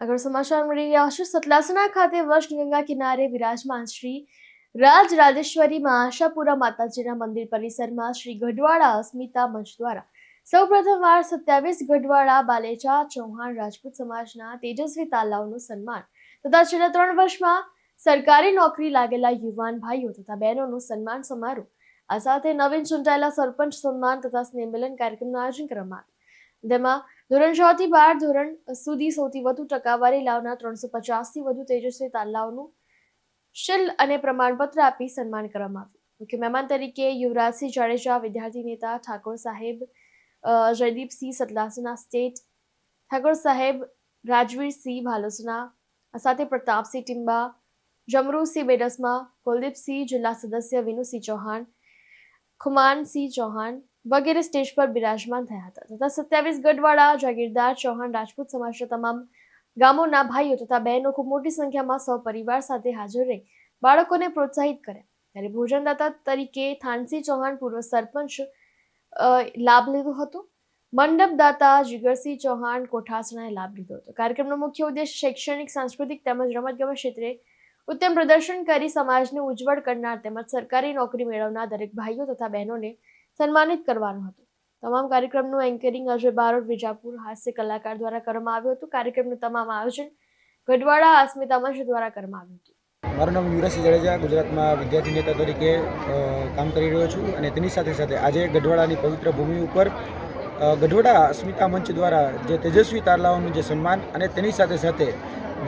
આગળ સમાચાર મળી રહ્યા છે। સતલાસણા ખાતે વશ ગંગા કિનારે વિરાજમાન શ્રી રાજરાજેશ્વરી આશાપુરા માતાજીના મંદિર પરિસરમાં શ્રી ગઢવાડા અસ્મિતા મંચ દ્વારા સૌપ્રથમવાર 27 ગઢવાડા બાલેચા ચૌહાણ રાજપૂત સમાજના તેજસ્વી તાલાઓનું સન્માન તથા છેલ્લા 3 વર્ષમાં સરકારી નોકરી લાગેલા યુવાન ભાઈઓ તથા બહેનોનું સન્માન સમારોહ આ સાથે નવીન ચૂંટાયેલા સરપંચ સન્માન તથા સ્નેહમિલન કાર્યક્રમનું આયોજન કરવામાં આવ્યું। તેમાં ધોરણ 6 થી 12 ધોરણ સુધી સૌથી વધુ ટકાવારી લાવનાર 350 થી વધુ તેજસ્વી તાલાઓનું શિલ અને પ્રમાણપત્ર આપી સન્માન કરવામાં આવ્યું। મુખ્ય મહેમાન તરીકે યુવરાજસિંહ જાડેજા, વિદ્યાર્થી નેતા ઠાકોર સાહેબ જયદીપસિંહ સતલાસના સ્ટેટ, ઠાકોર સાહેબ રાજવીરસિંહ ભાલોસના, સાથે પ્રતાપસિંહ ટિંબા, જમરૂસિંહ બેડસમા, કુલદીપસિંહ જિલ્લા સદસ્ય વિનુસિંહ ચૌહાણ, ખુમાનસિંહ ચૌહાણ વગેરે સ્ટેજ પર બિરાજમાન થયા હતા તથા 27 ગઢવાડા જાગીરદાર ચૌહાણ રાજપૂત સમાજના તમામ ગામોના ભાઈઓ તથા બહેનો ખૂબ મોટી સંખ્યામાં સહપરિવાર સાથે હાજર રહી બાળકોને પ્રોત્સાહિત કર્યા। ત્યારે ભોજનદાતા તરીકે થાનસિંહ ચૌહાણ પૂર્વ સરપંચ લાભ લીધો હતો। મંડપદાતા જીગરસિંહ ચૌહાણ કોઠાસણાએ લાભ લીધો હતો। કાર્યક્રમનો મુખ્ય ઉદ્દેશ શૈક્ષણિક, સાંસ્કૃતિક તેમજ રમતગમત ક્ષેત્રે ઉત્તમ પ્રદર્શન કરી સમાજને ઉજ્જવળ કરનાર તેમજ સરકારી નોકરી મેળવનાર દરેક ભાઈઓ તથા બહેનોને સન્માનિત કરવાનો હતો। તમામ કાર્યક્રમનું એન્કરિંગ અજય બારોટ વિજાપુર હાસ્ય કલાકાર દ્વારા કરવામાં આવ્યું હતું। કાર્યક્રમનું તમામ આયોજન ગઢવાડા અસ્મિતા મંચ દ્વારા કરવામાં આવ્યું હતું। મારું નામ યુવરાજસિંહ જાડેજા, ગુજરાતમાં વિદ્યાર્થી નેતા તરીકે કામ કરી રહ્યો છું અને તેની સાથે સાથે આજે ગઢવાડાની પવિત્ર ભૂમિ ઉપર ગઢવાડા અસ્મિતા મંચ દ્વારા જે તેજસ્વી તારલાઓનું જે સન્માન અને તેની સાથે સાથે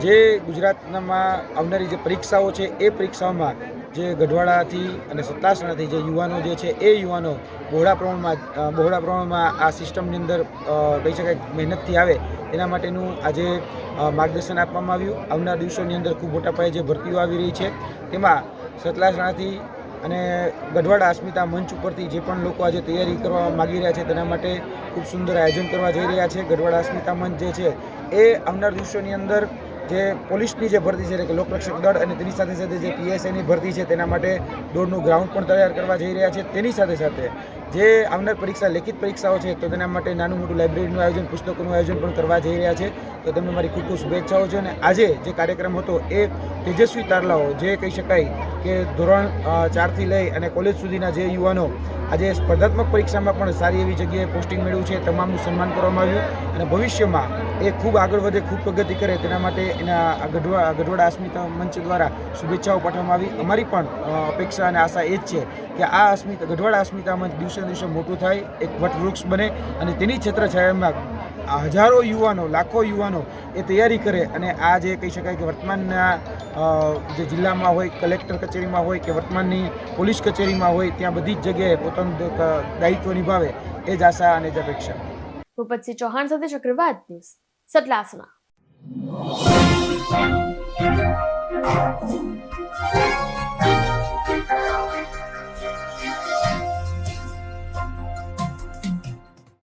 જે ગુજરાતમાં આવનારી જે પરીક્ષાઓ છે એ પરીક્ષાઓમાં જે ગઢવાડાથી અને સતલાસણાથી જે યુવાનો જે છે એ યુવાનો બહોળા પ્રમાણમાં આ સિસ્ટમની અંદર કહી શકાય મહેનતથી આવે તેના માટેનું આજે માર્ગદર્શન આપવામાં આવ્યું। આવનાર દિવસોની અંદર ખૂબ મોટા પાયે જે ભરતીઓ આવી રહી છે તેમાં સતલાસણાથી અને ગઢવાડા અસ્મિતા મંચ ઉપરથી જે પણ લોકો આજે તૈયારી કરવા માગી રહ્યા છે તેના માટે ખૂબ સુંદર આયોજન કરવા જઈ રહ્યા છે। ગઢવાડા અસ્મિતા મંચ જે છે એ આવનાર દિવસોની અંદર જે પોલીસની જે ભરતી છે એટલે કે લોકરક્ષક દળ અને તેની સાથે સાથે જે PSIની ભરતી છે તેના માટે દોડનું ગ્રાઉન્ડ પણ તૈયાર કરવા જઈ રહ્યા છે। તેની સાથે સાથે જે આવનાર પરીક્ષા લેખિત પરીક્ષાઓ છે તો તેના માટે નાનું મોટું લાઇબ્રેરીનું આયોજન, પુસ્તકોનું આયોજન પણ કરવા જઈ રહ્યા છે। તો તેમને મારી ખૂબ ખૂબ શુભેચ્છાઓ છે। અને આજે જે કાર્યક્રમ હતો એ તેજસ્વી તારલાઓ જે કહી શકાય કે ધોરણ 4 થી લઈ અને કોલેજ સુધીના જે યુવાનો આજે સ્પર્ધાત્મક પરીક્ષામાં પણ સારી એવી જગ્યાએ પોસ્ટિંગ મેળવ્યું છે તમામનું સન્માન કરવામાં આવ્યું અને ભવિષ્યમાં એ ખૂબ આગળ વધે, ખૂબ પ્રગતિ કરે તેના માટે એના ગઢવાડા અસ્મિતા મંચ દ્વારા શુભેચ્છાઓ પાઠવવામાં આવી। અમારી પણ અપેક્ષા અને આશા એ જ છે કે આ ગઢવાડા અસ્મિતા મંચ દિવસે દિવસે મોટું થાય, એક વટવૃક્ષ બને અને તેની છત્રછાયામાં હજારો યુવાનો, લાખો યુવાનો એ તૈયારી કરે અને આ જે કહી શકાય કે વર્તમાનના જે જિલ્લામાં હોય, કલેક્ટર કચેરીમાં હોય કે વર્તમાનની પોલીસ કચેરીમાં હોય ત્યાં બધી જ જગ્યાએ પોતાનું દાયિત્વ નિભાવે એ જ આશા અને જ અપેક્ષા। ભૂપતસિંહ ચૌહાણ સાથે ચક્રવાત ન્યૂઝ, સતલાસણા।